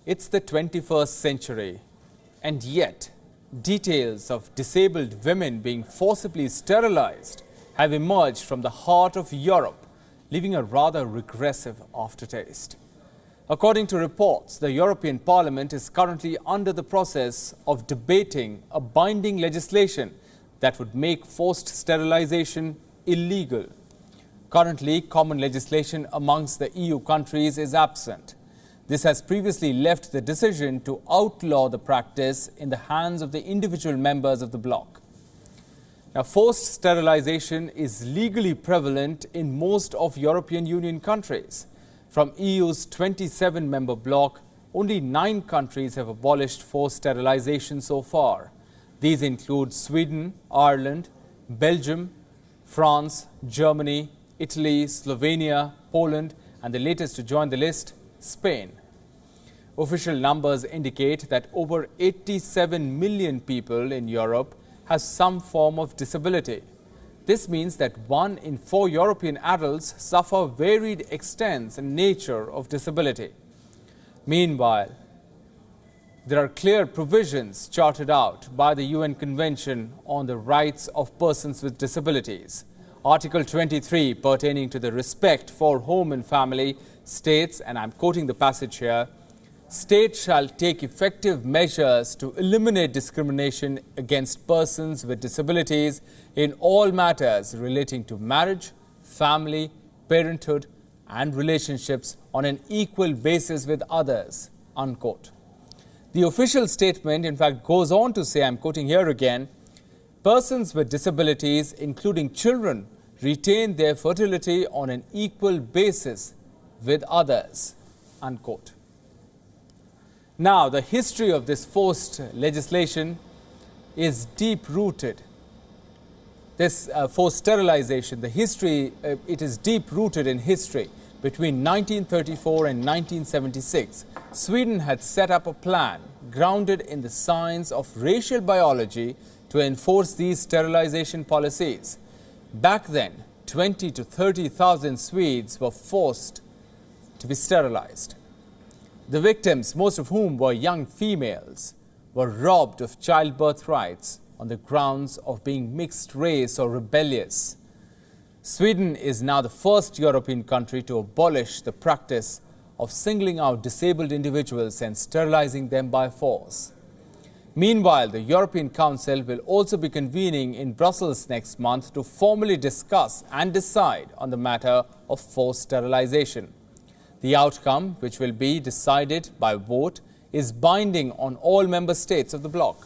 It's the 21st century, and yet details of disabled women being forcibly sterilized have emerged from the heart of Europe, leaving a rather regressive aftertaste. According to reports, the European Parliament is currently under the process of debating a binding legislation that would make forced sterilization illegal. Currently, common legislation amongst the EU countries is absent. This has previously left the decision to outlaw the practice in the hands of the individual members of the bloc. Now, forced sterilization is legally prevalent in most of European Union countries. From EU's 27-member bloc, only 9 countries have abolished forced sterilization so far. These include Sweden, Ireland, Belgium, France, Germany, Italy, Slovenia, Poland, and the latest to join the list, Spain. Official numbers indicate that over 87 million people in Europe have some form of disability. This means that 1 in 4 European adults suffer varied extents and nature of disability. Meanwhile, there are clear provisions charted out by the UN Convention on the Rights of Persons with Disabilities. Article 23, pertaining to the respect for home and family, states, and I'm quoting the passage here, "State shall take effective measures to eliminate discrimination against persons with disabilities in all matters relating to marriage, family, parenthood, and relationships on an equal basis with others," unquote. The official statement, in fact, goes on to say, I'm quoting here again, "Persons with disabilities, including children, retain their fertility on an equal basis with others," unquote. Now, the history of this forced legislation is deep-rooted. This forced sterilization, the history, it is deep-rooted in history. Between 1934 and 1976, Sweden had set up a plan grounded in the science of racial biology to enforce these sterilization policies. Back then, 20 to 30,000 Swedes were forced to be sterilized. The victims, most of whom were young females, were robbed of childbirth rights on the grounds of being mixed race or rebellious. Sweden is now the first European country to abolish the practice of singling out disabled individuals and sterilizing them by force. Meanwhile, the European Council will also be convening in Brussels next month to formally discuss and decide on the matter of forced sterilization. The outcome, which will be decided by vote, is binding on all member states of the bloc.